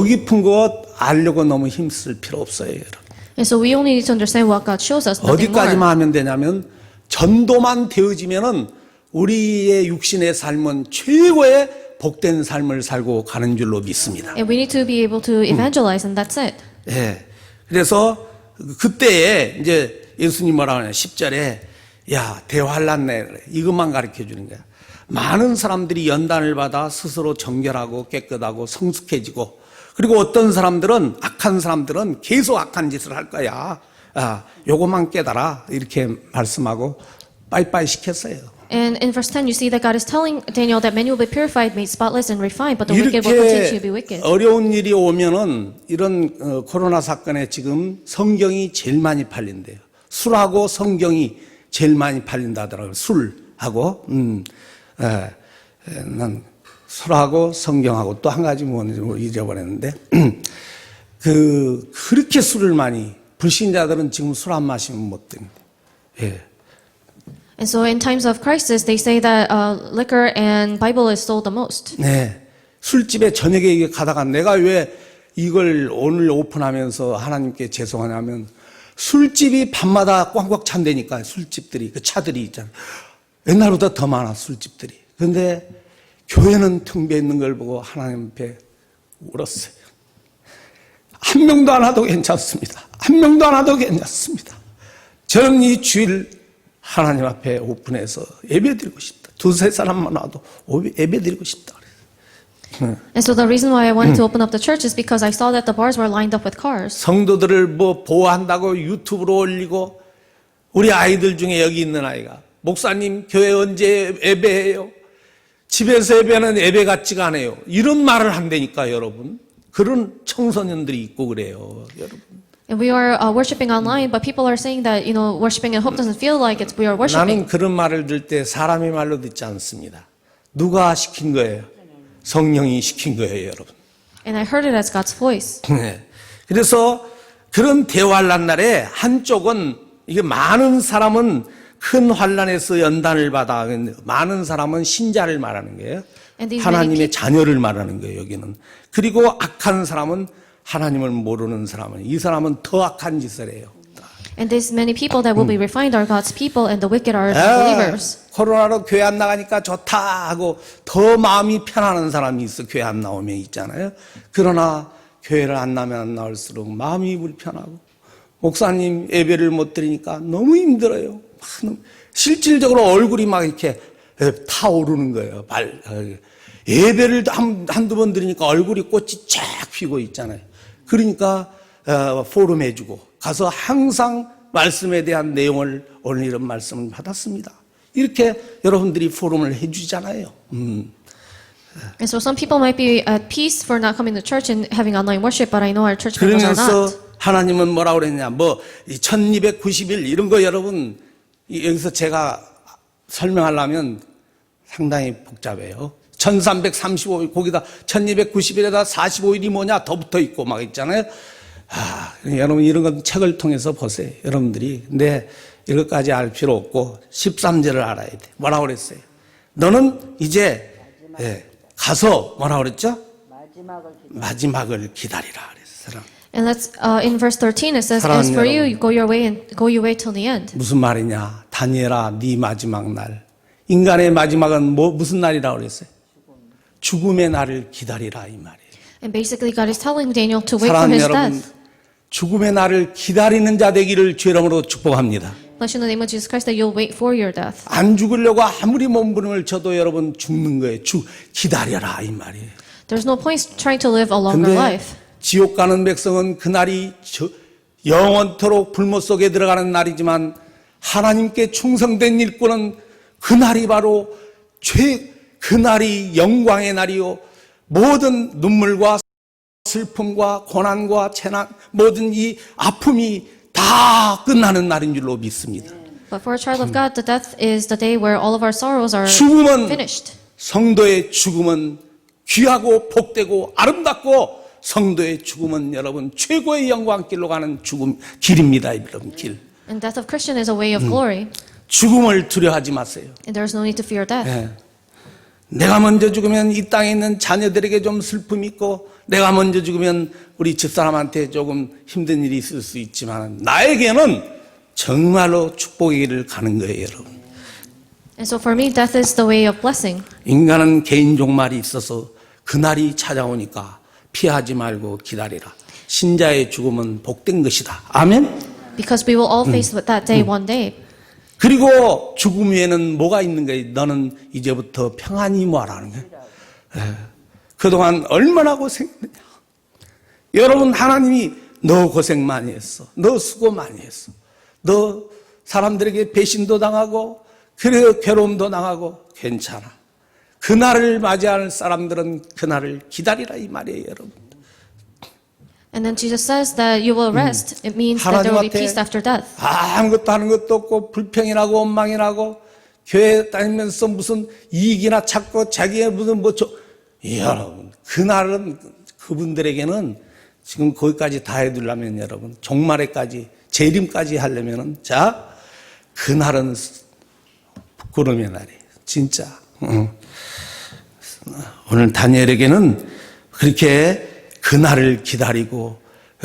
깊은 것 알려고 너무 힘쓸 필요 없어요, 여러분. And so we only need to understand what God shows us, nothing more. 어디까지만 하면 되냐면 전도만 되어지면은 우리의 육신의 삶은 최고의 복된 삶을 살고 가는 줄로 믿습니다. And we need to be able to evangelize, and that's it. 예. 그래서 그때에 이제 예수님 뭐라고 하냐, 10절에 야, 대환란네, 이것만 가르쳐 주는 거야. 많은 사람들이 연단을 받아 스스로 정결하고 깨끗하고 성숙해지고, 그리고 어떤 사람들은, 악한 사람들은 계속 악한 짓을 할 거야. 요것만 깨달아. 이렇게 말씀하고 빠이빠이 시켰어요. And in verse 10, you see that God is telling Daniel that many will be purified, made spotless, and refined, but the wicked will continue to be 이렇게 wicked. 어려운 일이 오면은 이런 코로나 사건에 지금 성경이 제일 많이 팔린대요. 술하고 성경이 제일 많이 팔린다더라고요. 술하고, 난 술하고 성경하고 또 한 가지 뭔지 잊어버렸는데, 그렇게 술을 많이, 불신자들은 지금 술 안 마시면 못 됩니다. 예. And so in times of crisis, they say that liquor and Bible is sold the most. 네. 술집에 저녁에 이게 가다가 내가 왜 이걸 오늘 오픈하면서 하나님께 죄송하냐면 술집이 밤마다 꽉꽉 찬다니까, 술집들이, 그 차들이 있잖아요. 옛날보다 더 많아, 술집들이. 그런데 교회는 텅 비어 있는 걸 보고 하나님 앞에 울었어요. 한 명도 안 와도 괜찮습니다. 한 명도 안 와도 괜찮습니다. 저는 이 주일 하나님 앞에 오픈해서 예배드리고 싶다. 두세 사람만 와도 예배드리고 싶다. And so the reason why I wanted to open up the church is because I saw that the bars were lined up with cars. 성도들을 뭐 보호한다고 유튜브로 올리고, 우리 아이들 중에 여기 있는 아이가 목사님 교회 언제 예배해요? 집에서 예배는 예배 같지가 않아요. 이런 말을 한다니까, 여러분. 그런 청소년들이 있고 그래요, 여러분. And we are worshiping online, but people are saying that, you know, worshiping at hope doesn't feel like it's we are worshiping. 나는 그런 말을 들 때 사람의 말로 듣지 않습니다. 누가 시킨 거예요? 성령이 시킨 거예요, 여러분. And I heard it as God's voice. 네. 그래서 그런 대환란 날에 한쪽은 이게 많은 사람은 큰 환란에서 연단을 받아 많은 사람은 신자를 말하는 거예요. And these 하나님의 자녀를 말하는 거예요. 여기는. 그리고 악한 사람은 하나님을 모르는 사람은 이 사람은 더 악한 짓을 해요. And these many people that will be refined are God's people, and the wicked are the believers. 코로나로 교회 안 나가니까 좋다 하고 더 마음이 편안한 사람이 있어. 교회 안 나오면 있잖아요. 그러나 교회를 안 나면 안 나올수록 마음이 불편하고 목사님 예배를 못 드리니까 너무 힘들어요. 실질적으로 얼굴이 막 이렇게 타오르는 거예요. 예배를 한두 번 드리니까 얼굴이 꽃이 쫙 피고 있잖아요. 그러니까 포럼 해주고 가서 항상 말씀에 대한 내용을 오늘 이런 말씀을 받았습니다. 이렇게 여러분들이 포럼을 해주잖아요. And so some people might be at peace for not coming to church and having online worship, but I know our church members are 그러면서 not. 하나님은 뭐라고 그랬냐, 1290일 이런 거 여러분 여기서 제가 설명하려면 상당히 복잡해요. 1335일 거기다 1290일에다 45일이 뭐냐 더 붙어 있고 막 있잖아요. 여러분 이런 건 책을 통해서 보세요. 여러분들이. 근데 이것까지 알 필요 없고 13절을 알아야 돼. 뭐라고 그랬어요? 너는 이제 가서 뭐라고 그랬죠? 마지막을 기다리라 그랬어요. And let's in verse 13 it says, "As for you, you go your way till the end." 무슨 말이냐? 다니엘아, 네 마지막 날. 인간의 마지막은 무슨 날이라고 그랬어요? 죽음의 날을 기다리라 이 말이에요. And basically, God is telling Daniel to wait for 사랑하는 his 여러분, death. 죽음의 날을 기다리는 자 되기를 주 이름으로 축복합니다. Bless you in the name of Jesus Christ that you'll wait for your death. 안 죽으려고 아무리 몸부림을 쳐도 여러분 죽는 거예요. 기다려라 이 말이에요. There's no point trying to live a longer 근데 life. 지옥 가는 백성은 그날이 영원토록 불못 속에 들어가는 날이지만 하나님께 충성된 일꾼은 그날이 바로 그날이 영광의 날이요 모든 눈물과 슬픔과 고난과 재난 모든 이 아픔이 다 끝나는 날인 줄로 믿습니다. But for a child of God, the death is the day where all of our sorrows are 죽음은 finished. 성도의 죽음은 귀하고 복되고 아름답고 성도의 죽음은 여러분 최고의 영광길로 가는 길입니다. 여러분 길. And death of Christian is a way of glory. 죽음을 두려워하지 마세요. And there's no need to fear death. 예. 내가 먼저 죽으면 이 땅에 있는 자녀들에게 좀 슬픔이 있고 내가 먼저 죽으면 우리 집사람한테 조금 힘든 일이 있을 수 있지만 나에게는 정말로 축복의 길을 가는 거예요, 여러분. And so for me, death is the way of blessing. 인간은 개인 종말이 있어서 그날이 찾아오니까 피하지 말고 기다리라. 신자의 죽음은 복된 것이다. 아멘. Because we will all face that day one day. 그리고 죽음 위에는 뭐가 있는 거예요? 너는 이제부터 평안히 뭐하라는 거예요? 그동안 얼마나 고생했느냐. 여러분 하나님이 너 고생 많이 했어. 너 수고 많이 했어. 너 사람들에게 배신도 당하고 그래 괴로움도 당하고 괜찮아. 그날을 맞이할 사람들은 그날을 기다리라 이 말이에요, 여러분. And then Jesus says that you will rest. It means that there will be peace after death. 아무것도 하는 것도 없고 불평이라고 원망이라고 교회 다니면서 무슨 이익이나 찾고 자기의 무슨 여러분 그날은 그분들에게는 지금 거기까지 다 해두려면 여러분 종말에까지 재림까지 하려면은 자 그날은 부끄러움의 날이에요. 진짜. 오늘 다니엘에게는 그렇게 그날을 기다리고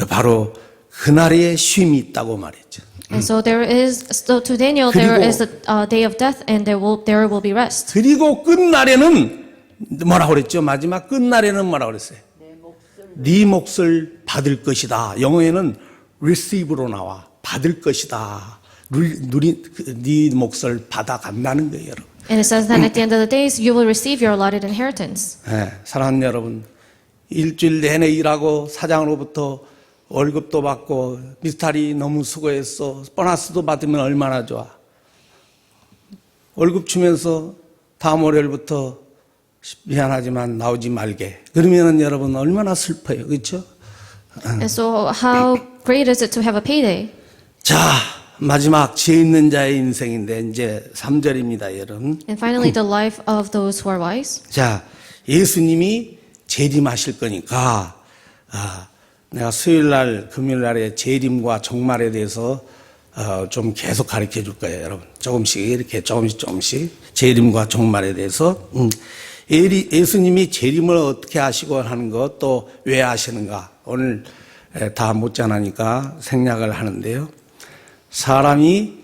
바로 그날의 쉼이 있다고 말했죠. And so to Daniel there is a day of death, and there will be rest. 그리고 끝날에는 뭐라고 그랬죠? 마지막 끝날에는 뭐라고 그랬어요? 네 몫을 받을 것이다. 영어에는 receive로 나와. 받을 것이다. 네 몫을 받아간다는 거예요, 여러분. And it says that at the end of the days you will receive your allotted inheritance. 네, 사랑하는 여러분, 일주일 내내 일하고 사장으로부터 월급도 받고 미스터리 너무 수고했어. 보너스도 받으면 얼마나 좋아. 월급 주면서 다음 월요일부터 미안하지만 나오지 말게. 그러면은 여러분 얼마나 슬퍼요. 그렇죠? And so how great is it to have a payday? 자, 마지막 지혜 있는 자의 인생인데 이제 3절입니다, 여러분. And finally the life of those who are wise. 자, 예수님이 재림하실 거니까 내가 수요일 날, 금요일 날에 재림과 종말에 대해서 좀 계속 가르쳐 줄 거예요, 여러분. 조금씩 이렇게 조금씩 재림과 종말에 대해서. 예수님이 재림을 어떻게 하시고 하는 것, 또 왜 하시는가, 오늘 다 묻잖아니까 생략을 하는데요. 사람이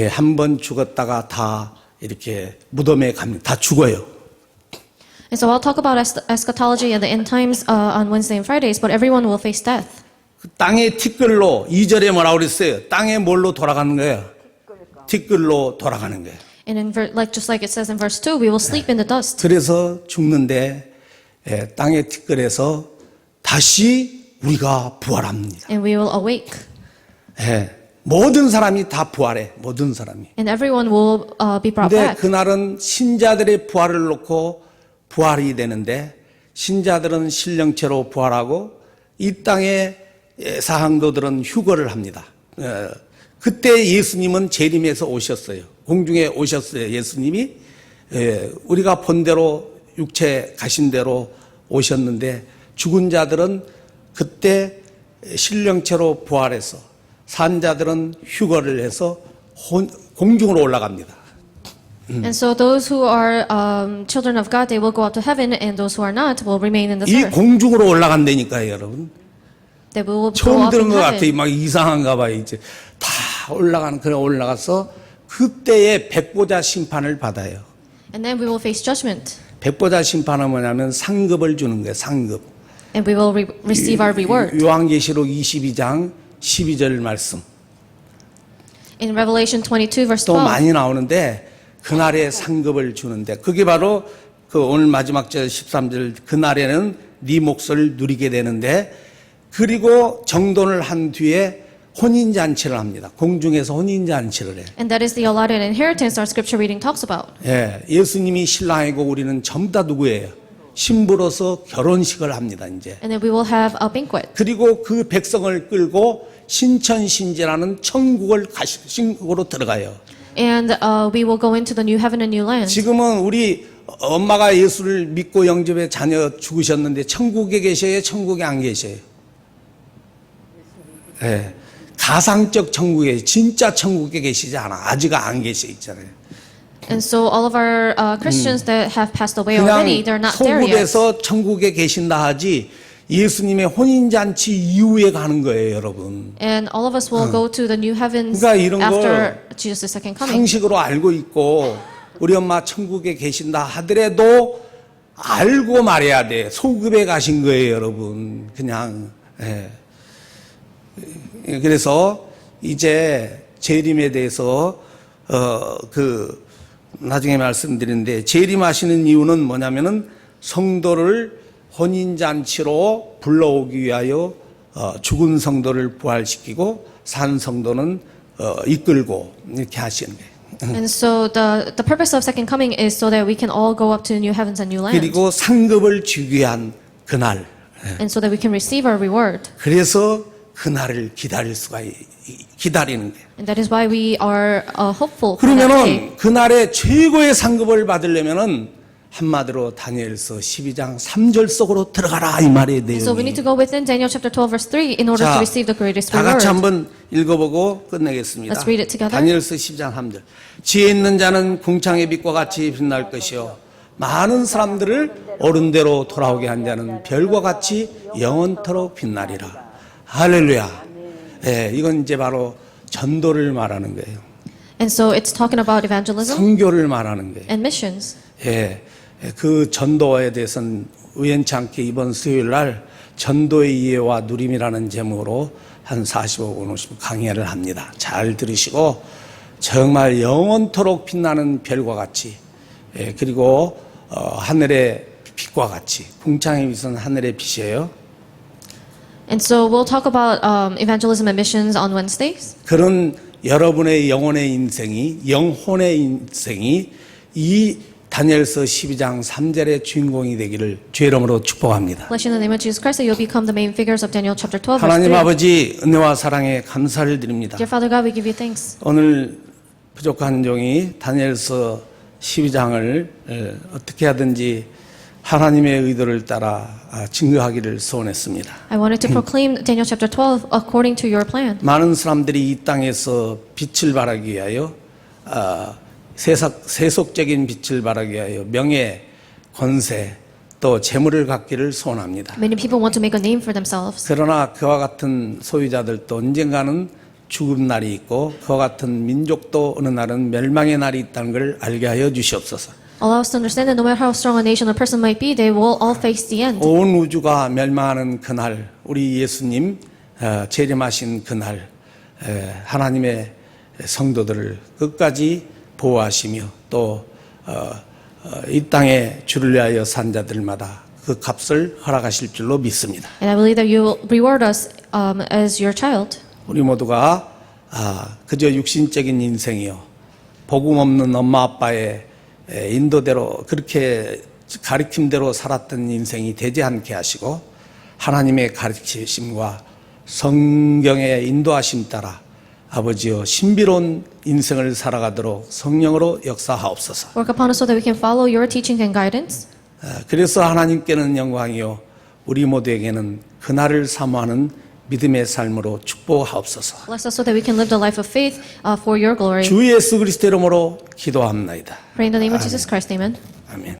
한 번 죽었다가 다 이렇게 무덤에 갑니다. 다 죽어요. And so I'll talk about eschatology and the end times on Wednesday and Fridays, but everyone will face death. 그 땅의 티끌로 2절에 뭐라고 그랬어요? 땅에 뭘로 돌아가는 거예요? 티끌로 돌아가는 거예요. And just like it says in verse 2, we will sleep in the dust. 그래서 죽는데 땅의 티끌에서 다시 우리가 부활합니다. And we will awake. 모든 사람이 다 부활해. 모든 사람이. And everyone will be brought 근데 back. 그날은 신자들의 부활을 놓고 부활이 되는데, 신자들은 신령체로 부활하고 이 땅의 사항도들은 휴거를 합니다. 그때 예수님은 재림해서 오셨어요. 공중에 오셨어요. 예수님이 우리가 본 대로 육체 가신 대로 오셨는데, 죽은 자들은 그때 신령체로 부활해서, 산자들은 휴거를 해서 공중으로 올라갑니다. And so those who are children of God, they will go up to heaven, and those who are not will remain in this 이 earth. 공중으로 올라간다니까요, 여러분. They will go 처음 up 들은 in 것 같아요. heaven. 막 이상한가 봐요. 이제 다 그래 올라가서 그때의 백보자 심판을 받아요. And then we will face judgment. 백보자 심판은 뭐냐면 상급을 주는 거예요. 상급. And we will receive our reward. 요한계시록 22장 12절 말씀. In Revelation 22 verse 또 12, 많이 나오는데 그날에 상급을 주는데, 그게 바로 그 오늘 마지막 절 13절, 그날에는 네 몫을 누리게 되는데, 그리고 정돈을 한 뒤에 혼인잔치를 합니다. 공중에서 혼인잔치를 해. and that is the allotted inheritance our scripture reading talks about. 예수님이 신랑이고 우리는 전부 다 누구예요? 신부로서 결혼식을 합니다, 이제. And then we will have a banquet. 그리고 그 백성을 끌고 신천신지라는 천국으로 들어가요. And we will go into the new heaven and new land. 지금은 우리 엄마가 예수를 믿고 영접해 자녀 죽으셨는데 천국에 계셔요? 천국에 안 계셔요? 가상적 천국에, 진짜 천국에 계시지 않아. 아직 안 계셔 있잖아요. And so all of our Christians that have passed away 그냥 already, they're not there yet. 소급에서 천국에 계신다 하지, 예수님의 혼인잔치 이후에 가는 거예요, 여러분. And all of us will go to the new heavens 그러니까 이런 after 걸 Jesus' second coming. 상식으로 알고 있고, 우리 엄마 천국에 계신다 하더라도 알고 말해야 돼. 소급에 가신 거예요, 여러분. 그냥. 그래서 이제 재림에 대해서 나중에 말씀드리는데, 재림하시는 이유는 뭐냐면은 성도를 혼인잔치로 불러오기 위하여 죽은 성도를 부활시키고 산 성도는 이끌고 이렇게 하시는 거예요. And so the purpose of second coming is so that we can all go up to the new heavens and new land. 그리고 상급을 주기 위한 그날. And so that we can receive our reward. 그래서 그날을 기다리는 거예요. And that is why we are hopeful for that day. 그러면은 그날의 최고의 상급을 받으려면은 한마디로 다니엘서 12장 3절 속으로 들어가라, 이 말이에요. So we need 내용이. to go within Daniel chapter 12 verse 3 in order to 자, receive the greatest 다 같이 reward. 한번 읽어보고 끝내겠습니다. Let's read it together. 다니엘서 12장 3절. 지혜 있는 자는 궁창의 빛과 같이 빛날 것이요, 많은 사람들을 옳은 대로 돌아오게 한 자는 별과 같이 영원토록 빛나리라. 할렐루야. 이건 이제 바로 전도를 말하는 거예요. And so it's talking about evangelism 선교를 말하는 거예요. and missions. 그 전도에 대해서는 우연치 않게 이번 수요일 날 전도의 이해와 누림이라는 제목으로 한 45분 50분 강의를 합니다. 잘 들으시고 정말 영원토록 빛나는 별과 같이, 그리고 하늘의 빛과 같이, 궁창의 빛은 하늘의 빛이에요. And so we'll talk about evangelism and missions on Wednesdays. 그런 여러분의 영혼의 인생이 이 다니엘서 12장 3절의 주인공이 되기를 주의 이름으로 축복합니다. Bless you in the name of Jesus Christ that you'll become the main figures of Daniel chapter 12 verse 하나님 3. 아버지, 은혜와 사랑에 감사를 드립니다. Dear Father God, we give you thanks. 오늘 부족한 종이 다니엘서 12장을 어떻게 하든지 하나님의 의도를 따라 증거하기를 소원했습니다. I wanted to proclaim Daniel chapter 12 according to your plan. 많은 사람들이 이 땅에서 빛을 발하기 위하여 세속적인 빛을 발하기 위하여 명예, 권세, 또 재물을 갖기를 소원합니다. Many people want to make a name for themselves. 그러나 그와 같은 소유자들도 언젠가는 죽음 날이 있고 그와 같은 민족도 어느 날은 멸망의 날이 있다는 걸 알게 하여 주시옵소서. Allow us to understand that no matter how strong a nation or person might be, they will all face the end. 온 우주가 멸망하는 그날, 우리 예수님 재림하신 그날, 하나님의 성도들을 끝까지 보호하시며 또 이 땅에 주를 위하여 산 자들마다 그 값을 허락하실 줄로 믿습니다. And I believe that you will reward us as your child. 우리 모두가 그저 육신적인 인생이요, 복음 없는 엄마 아빠의 인도대로 그렇게 가르침대로 살았던 인생이 되지 않게 하시고 하나님의 가르치심과 성경의 인도하심 따라 아버지여 신비로운 인생을 살아가도록 성령으로 역사하옵소서. Work upon us so that we can follow your teaching and guidance. 그래서 하나님께는 영광이요 우리 모두에게는 그날을 사모하는 믿음의 삶으로 축복하옵소서. Bless us so that we can live the life of faith for your glory. 주 예수 그리스도 이름으로 기도합나이다. Pray in the name of Jesus Christ, amen. 아멘.